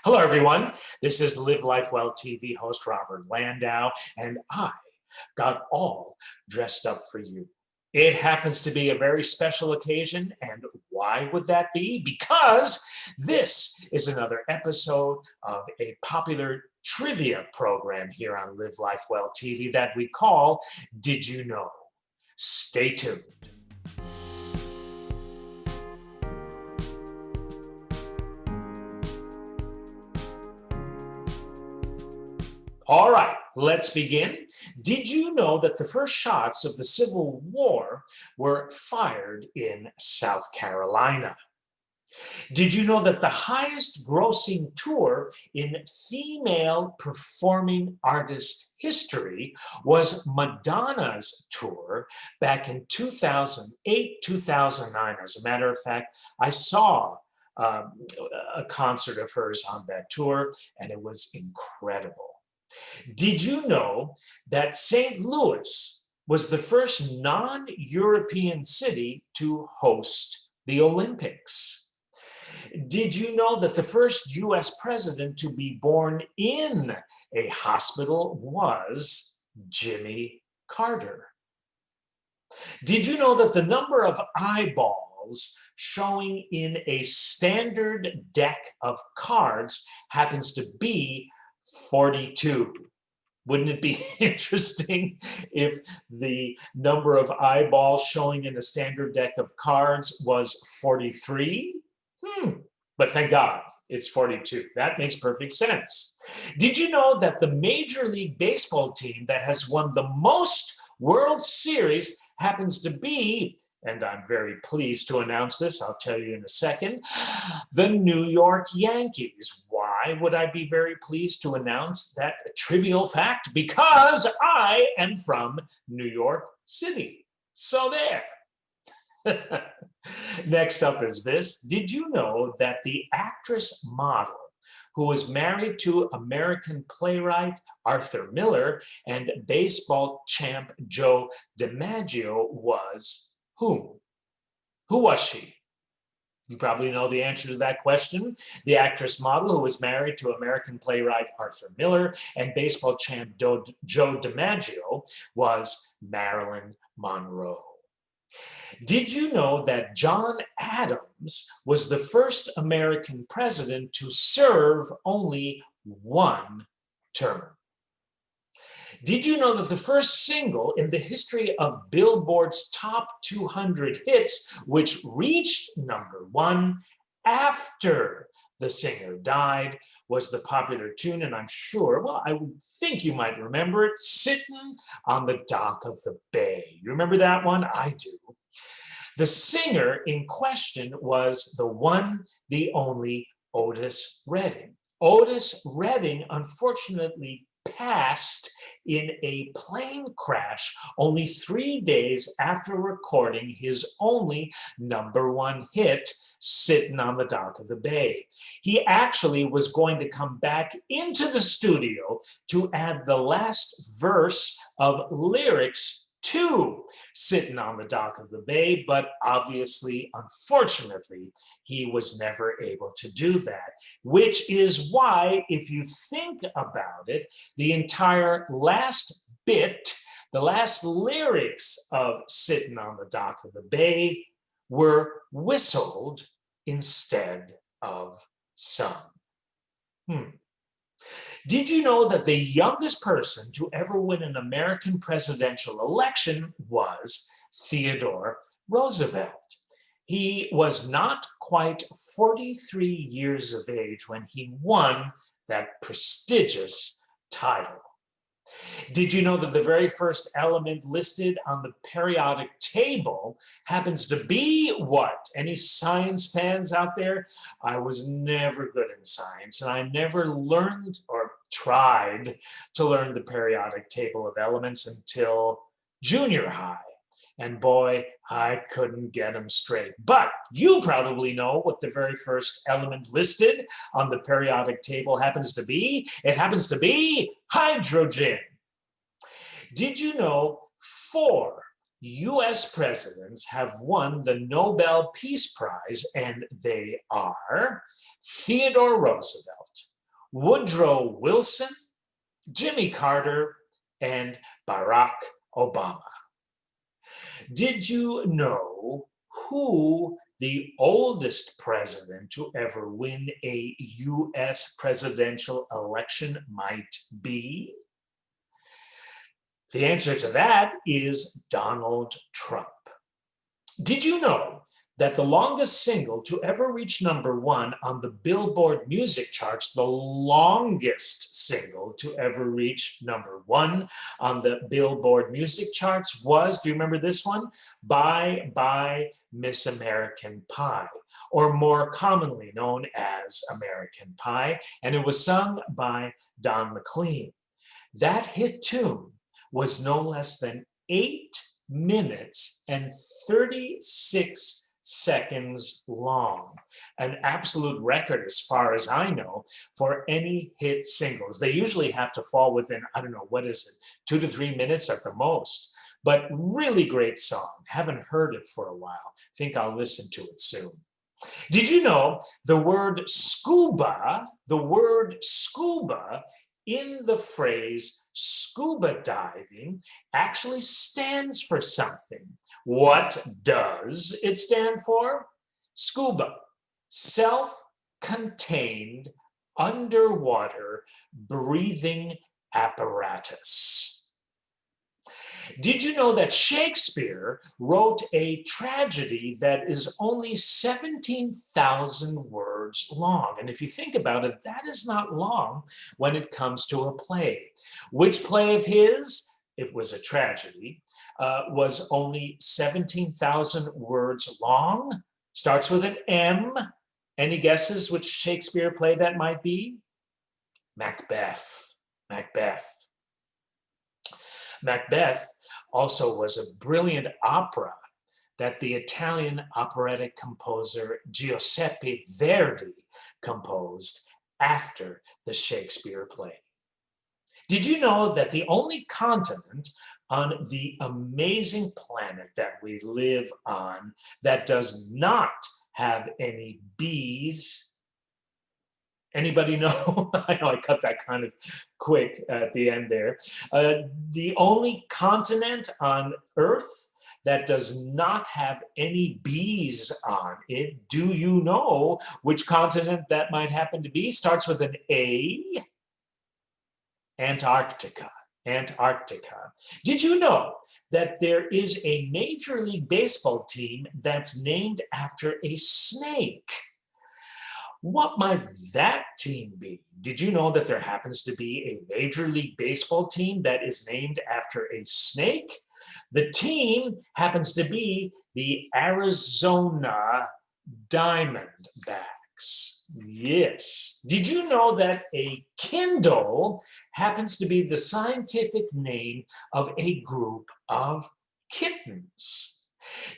Hello, everyone. This is Live Life Well TV host Robert Landau, and I got all dressed up for you. It happens to be a very special occasion, and why would that be? Because this is another episode of a popular trivia program here on Live Life Well TV that we call Did You Know? Stay tuned. All right, let's begin. Did you know that the first shots of the Civil War were fired in South Carolina? Did you know that the highest grossing tour in female performing artist history was Madonna's tour back in 2008, 2009? As a matter of fact, I saw a concert of hers on that tour, and it was incredible. Did you know that St. Louis was the first non-European city to host the Olympics? Did you know that the first US president to be born in a hospital was Jimmy Carter? Did you know that the number of eyeballs showing in a standard deck of cards happens to be 42? Wouldn't it be interesting if the number of eyeballs showing in a standard deck of cards was 43? But thank God it's 42. That makes perfect sense. Did you know that the Major League Baseball team that has won the most World Series happens to be, and I'm very pleased to announce this, I'll tell you in a second, the New York Yankees? Why would I be very pleased to announce that trivial fact? Because I am from New York City. So there. Next up is this. Did you know that the actress model who was married to American playwright Arthur Miller and baseball champ Joe DiMaggio was whom? Who was she? You probably know the answer to that question. The actress model who was married to American playwright Arthur Miller and baseball champ Joe DiMaggio was Marilyn Monroe. Did you know that John Adams was the first American president to serve only one term? Did you know that the first single in the history of Billboard's Top 200 hits, which reached #1 after the singer died, was the popular tune, and I'm sure, well, I would think you might remember it, Sitting on the Dock of the Bay. You remember that one? I do. The singer in question was the one, the only Otis Redding. Otis Redding, unfortunately, passed in a plane crash only 3 days after recording his only #1 hit, Sitting on the Dock of the Bay. He actually was going to come back into the studio to add the last verse of lyrics to Sitting on the Dock of the Bay, but obviously, unfortunately, he was never able to do that, which is why, if you think about it, the entire last bit, the last lyrics of Sitting on the Dock of the Bay were whistled instead of sung. Did you know that the youngest person to ever win an American presidential election was Theodore Roosevelt? He was not quite 43 years of age when he won that prestigious title. Did you know that the very first element listed on the periodic table happens to be what? Any science fans out there? I was never good in science, and I never learned or tried to learn the periodic table of elements until junior high. And boy, I couldn't get them straight. But you probably know what the very first element listed on the periodic table happens to be. It happens to be hydrogen. Did you know 4 US presidents have won the Nobel Peace Prize, and they are Theodore Roosevelt, Woodrow Wilson, Jimmy Carter, and Barack Obama. Did you know who the oldest president to ever win a U.S. presidential election might be? The answer to that is Donald Trump. Did you know that the longest single to ever reach #1 on the Billboard music charts, the longest single to ever reach #1 on the Billboard music charts was, do you remember this one? Bye Bye Miss American Pie, or more commonly known as American Pie, and it was sung by Don McLean. That hit tune was no less than 8 minutes and 36 seconds long. An absolute record, as far as I know, for any hit singles. They usually have to fall within, I don't know, what is it, 2 to 3 minutes at the most. But really great song. Haven't heard it for a while. Think I'll listen to it soon. Did you know the word scuba in the phrase scuba diving actually stands for something? What does it stand for? Scuba, self-contained underwater breathing apparatus. Did you know that Shakespeare wrote a tragedy that is only 17,000 words long? And if you think about it, that is not long when it comes to a play. Which play of his, it was a tragedy, was only 17,000 words long? Starts with an M. Any guesses which Shakespeare play that might be? Macbeth. Macbeth. Macbeth also was a brilliant opera that the Italian operatic composer Giuseppe Verdi composed after the Shakespeare play. Did you know that the only continent on the amazing planet that we live on that does not have any bees? Anybody know? I know I cut that kind of quick at the end there. The only continent on Earth that does not have any bees on it, do you know which continent that might happen to be? Starts with an A. Antarctica. Antarctica. Did you know that there is a Major League Baseball team that's named after a snake? What might that team be? Did you know that there happens to be a Major League Baseball team that is named after a snake? The team happens to be the Arizona Diamondbacks. Yes. Did you know that a Kindle happens to be the scientific name of a group of kittens?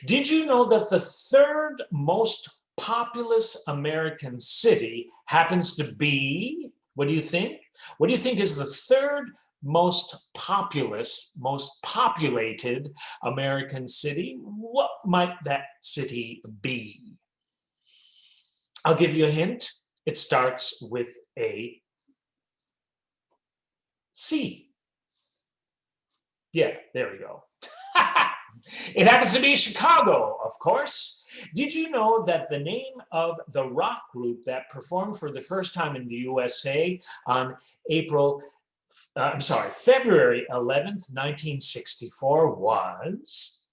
Did you know that the third most populous American city happens to be, what do you think? What do you think is the third most populous, most populated American city? What might that city be? I'll give you a hint. It starts with a C. Yeah, there we go. It happens to be Chicago, of course. Did you know that the name of the rock group that performed for the first time in the USA on February 11th, 1964 was?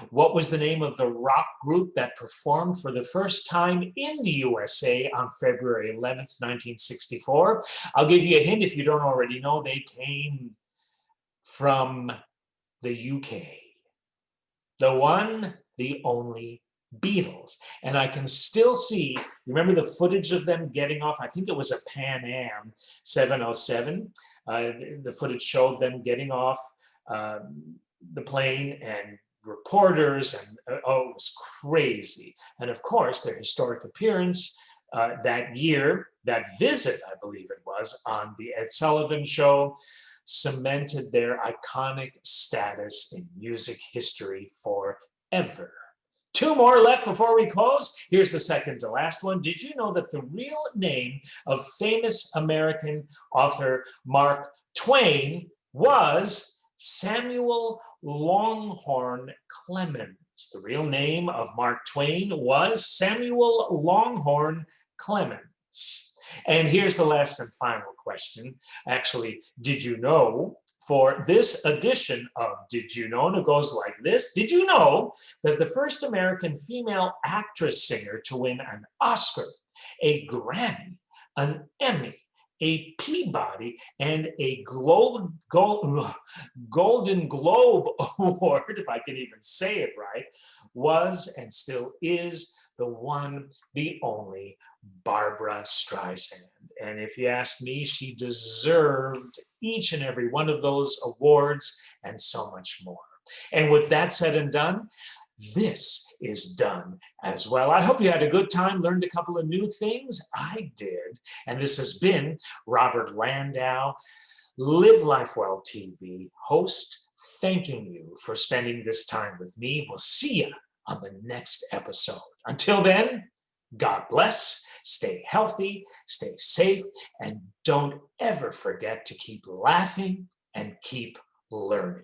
What was the name of the rock group that performed for the first time in the USA on February 11th, 1964? I'll give you a hint if you don't already know. They came from the UK. The one, the only Beatles. And I can still see, remember the footage of them getting off? I think it was a Pan Am 707. The footage showed them getting off the plane, and reporters, and oh, it was crazy. And of course, their historic appearance that year, that visit, I believe it was, on the Ed Sullivan Show, cemented their iconic status in music history forever. Two more left before we close. Here's the second to last one. Did you know that the real name of famous American author Mark Twain was Samuel Longhorn Clemens? The real name of Mark Twain was Samuel Longhorn Clemens. And here's the last and final question. Actually, did you know? For this edition of Did You Know? And it goes like this. Did you know that the first American female actress singer to win an Oscar, a Grammy, an Emmy, a Peabody, and a Golden Globe Award, if I can even say it right, was and still is the one, the only Barbara Streisand. And if you ask me, she deserved each and every one of those awards and so much more. And with that said and done, this is done as well. I hope you had a good time, learned a couple of new things. I did. And this has been Robert Landau, Live Life Well TV host, thanking you for spending this time with me. We'll see you on the next episode. Until then, God bless, stay healthy, stay safe, and don't ever forget to keep laughing and keep learning.